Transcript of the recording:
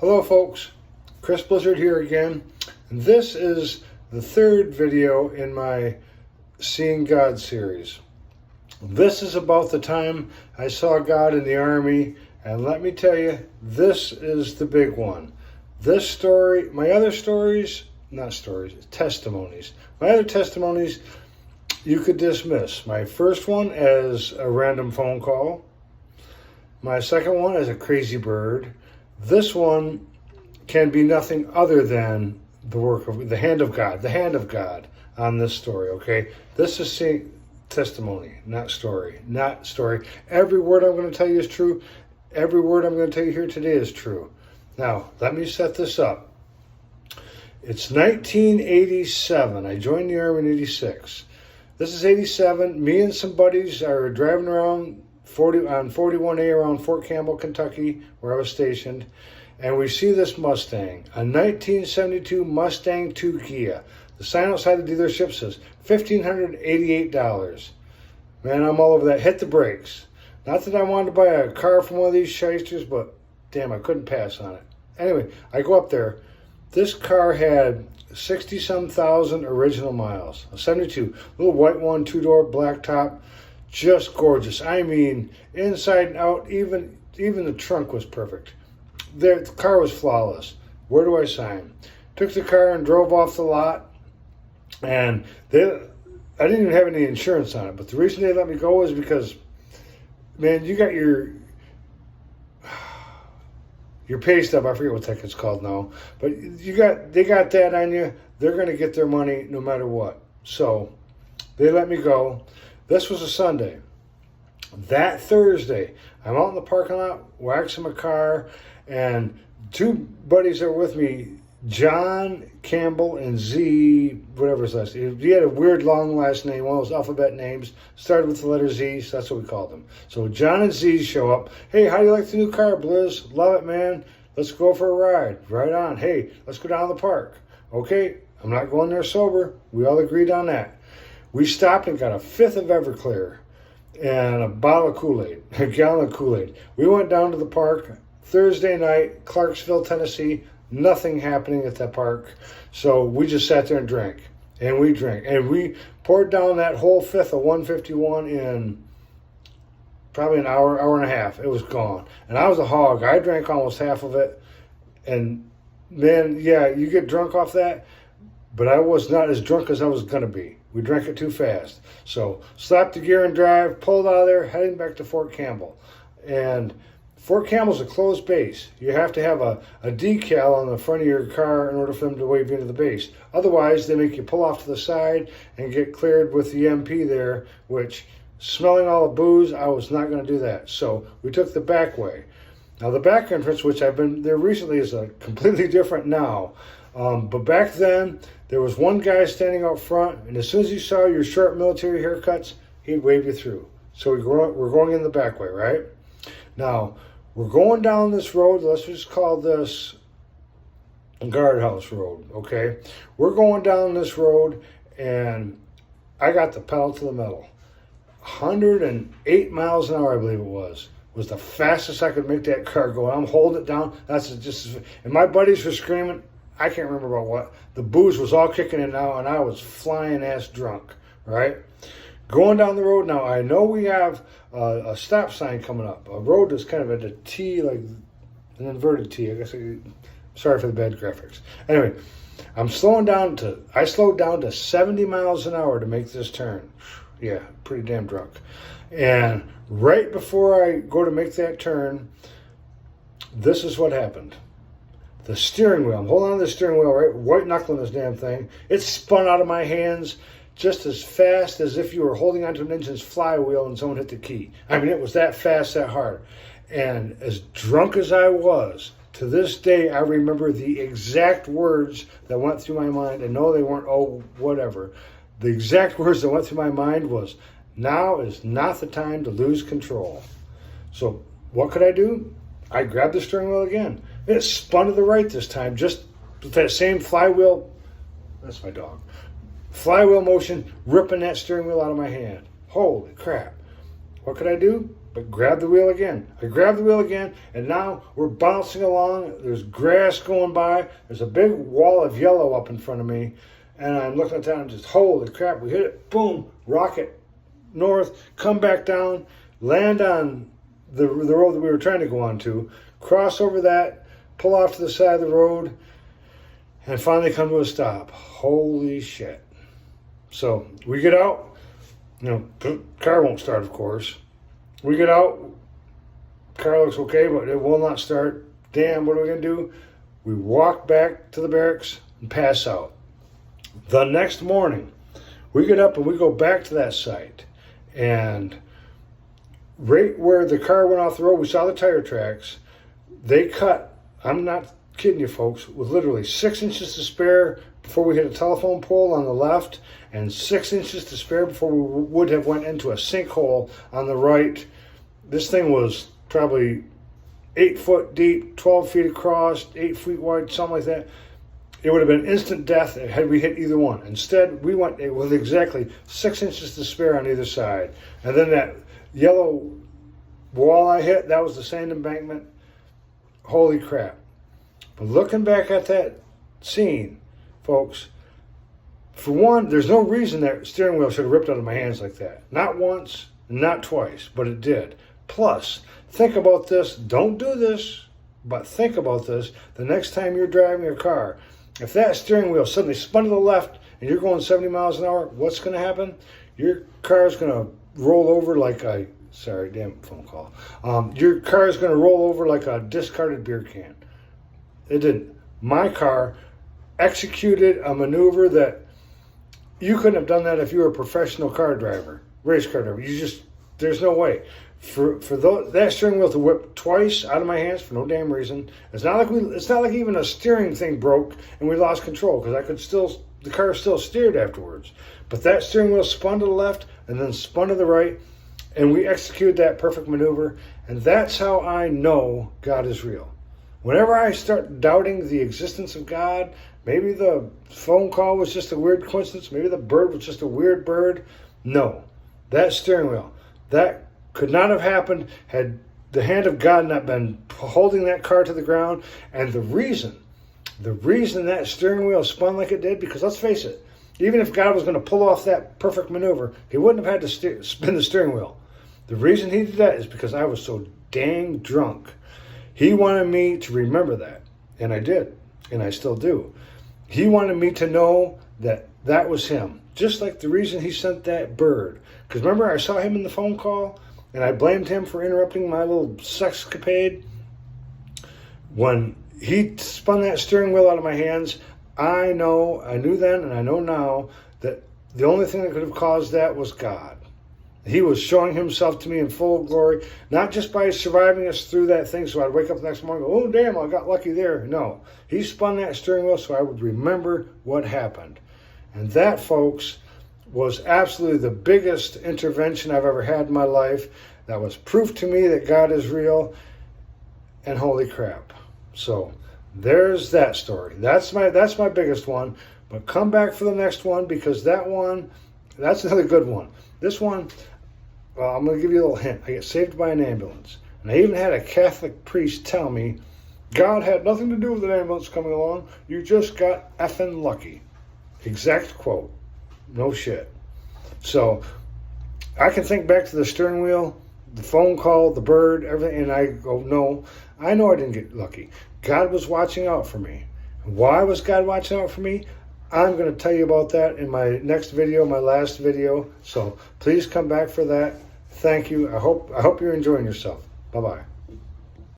Hello folks, Chris Blizzard here again, and this is the third video in my Seeing God series. This is about the time I saw God in the Army, and let me tell you, this is the big one. This story, my other stories, testimonies. My other testimonies you could dismiss. My first one as a random phone call. My second one as a crazy bird. This one can be nothing other than the work of the hand of God on this story, okay? This is testimony, not story. Every word I'm going to tell you is true. Every word I'm going to tell you here today is true. Now, let me set this up. It's 1987. I joined the Army in 86. This is 87. Me and some buddies are driving around on 41A around Fort Campbell, Kentucky, where I was stationed, and we see this Mustang, a 1972 Mustang 2 Kia. The sign outside the dealership says $1,588. Man, I'm all over that. Hit the brakes. Not that I wanted to buy a car from one of these shysters, but damn, I couldn't pass on it. Anyway, I go up there. This car had 60-some thousand original miles. A 72, little white one, two-door, black top. Just gorgeous. I mean, inside and out, even the trunk was perfect. The car was flawless. Where do I sign? Took the car and drove off the lot, and I didn't even have any insurance on it. But the reason they let me go is because, man, you got your pay stub. I forget what the heck it's called now, but they got that on you. They're going to get their money no matter what. So they let me go. This was a Sunday. That Thursday, I'm out in the parking lot waxing my car, and two buddies that were with me, John Campbell and Z, whatever his last name. He had a weird long last name, one of those alphabet names, started with the letter Z, so that's what we called them. So John and Z show up. Hey, how do you like the new car, Blizz? Love it, man. Let's go for a ride. Right on. Hey, let's go down to the park. Okay, I'm not going there sober. We all agreed on that. We stopped and got a fifth of Everclear and a bottle of Kool-Aid, a gallon of Kool-Aid. We went down to the park Thursday night, Clarksville, Tennessee. Nothing happening at that park. So we just sat there and drank. And we drank. And we poured down that whole fifth of 151 in probably an hour and a half. It was gone. And I was a hog. I drank almost half of it. And, man, yeah, you get drunk off that. But I was not as drunk as I was going to be. We drank it too fast. So slapped the gear and drive, pulled out of there, heading back to Fort Campbell. And Fort Campbell's a closed base. You have to have a decal on the front of your car in order for them to wave you into the base. Otherwise, they make you pull off to the side and get cleared with the MP there, which, smelling all the booze, I was not going to do that. So we took the back way. Now, the back entrance, which I've been there recently, is completely different now. But back then, there was one guy standing out front, and as soon as he saw your short military haircuts, he'd wave you through. So we're going in the back way, right? Now, we're going down this road. Let's just call this Guardhouse Road, okay? We're going down this road, and I got the pedal to the metal. 108 miles an hour, I believe it was the fastest I could make that car go. I'm holding it down. And my buddies were screaming. I can't remember about what. The booze was all kicking in now, and I was flying ass drunk, right? Going down the road now, I know we have a stop sign coming up. A road that's kind of at a T, like an inverted T. I guess. Sorry for the bad graphics. Anyway, I slowed down to 70 miles an hour to make this turn. Yeah, pretty damn drunk. And right before I go to make that turn, this is what happened. The steering wheel, I'm holding on to the steering wheel, right? White knuckling this damn thing. It spun out of my hands just as fast as if you were holding onto an engine's flywheel and someone hit the key. I mean, it was that fast, that hard. And as drunk as I was, to this day, I remember the exact words that went through my mind. And no, they weren't, oh, whatever. The exact words that went through my mind was, now is not the time to lose control. So what could I do? I grabbed the steering wheel again. It spun to the right this time, just with that same flywheel. That's my dog. Flywheel motion, ripping that steering wheel out of my hand. Holy crap. What could I do? but grab the wheel again. I grabbed the wheel again, and now we're bouncing along. There's grass going by. There's a big wall of yellow up in front of me, and I'm looking at that and just, holy crap, we hit it. Boom, rocket north, come back down, land on the road that we were trying to go on to, cross over that, pull off to the side of the road, and finally come to a stop. Holy shit. So we get out. The car won't start, of course. We get out. Car looks okay, but it will not start. Damn, what are we going to do? We walk back to the barracks and pass out. The next morning, we get up and we go back to that site. And right where the car went off the road, we saw the tire tracks. They cut, I'm not kidding you folks, with literally 6 inches to spare before we hit a telephone pole on the left, and 6 inches to spare before we would have went into a sinkhole on the right. This thing was probably 8 foot deep, 12 feet across, 8 feet wide, something like that. It would have been instant death had we hit either one. Instead, we went with exactly 6 inches to spare on either side. And then that yellow wall I hit, that was the sand embankment. Holy crap. But looking back at that scene, folks, for one, there's no reason that steering wheel should have ripped out of my hands like that. Not once, not twice, but it did. Plus, think about this. Don't do this, but think about this. The next time you're driving your car, if that steering wheel suddenly spun to the left and you're going 70 miles an hour, what's going to happen? Your car is going to roll over like a, sorry, damn phone call. Your car is going to roll over like a discarded beer can. It didn't. My car executed a maneuver that you couldn't have done that if you were a professional car driver, race car driver. There's no way. For that steering wheel to whip twice out of my hands for no damn reason. It's not like even a steering thing broke and we lost control, because the car still steered afterwards. But that steering wheel spun to the left and then spun to the right, and we executed that perfect maneuver. And that's how I know God is real. Whenever I start doubting the existence of God, maybe the phone call was just a weird coincidence, maybe the bird was just a weird bird. No, that steering wheel, that could not have happened had the hand of God not been holding that car to the ground. And the reason that steering wheel spun like it did, because let's face it, even if God was going to pull off that perfect maneuver, he wouldn't have had to spin the steering wheel. The reason he did that is because I was so dang drunk. He wanted me to remember that, and I did, and I still do. He wanted me to know that that was him, just like the reason he sent that bird. Because remember, I saw him in the phone call, and I blamed him for interrupting my little sexcapade. When he spun that steering wheel out of my hands, I knew then and I know now that the only thing that could have caused that was God. He was showing himself to me in full glory, not just by surviving us through that thing so I'd wake up the next morning and go, oh, damn, I got lucky there. No, he spun that steering wheel so I would remember what happened. And that, folks, was absolutely the biggest intervention I've ever had in my life. That was proof to me that God is real, and holy crap. So there's that story. That's my biggest one. But come back for the next one, because that's another good one. This one, well, I'm going to give you a little hint. I get saved by an ambulance. And I even had a Catholic priest tell me, God had nothing to do with an ambulance coming along. You just got effing lucky. Exact quote. No shit. So I can think back to the steering wheel, the phone call, the bird, everything, and I go, no, I know I didn't get lucky. God was watching out for me. Why was God watching out for me? I'm going to tell you about that in my next video, my last video. So please come back for that. Thank you. I hope you're enjoying yourself. Bye-bye.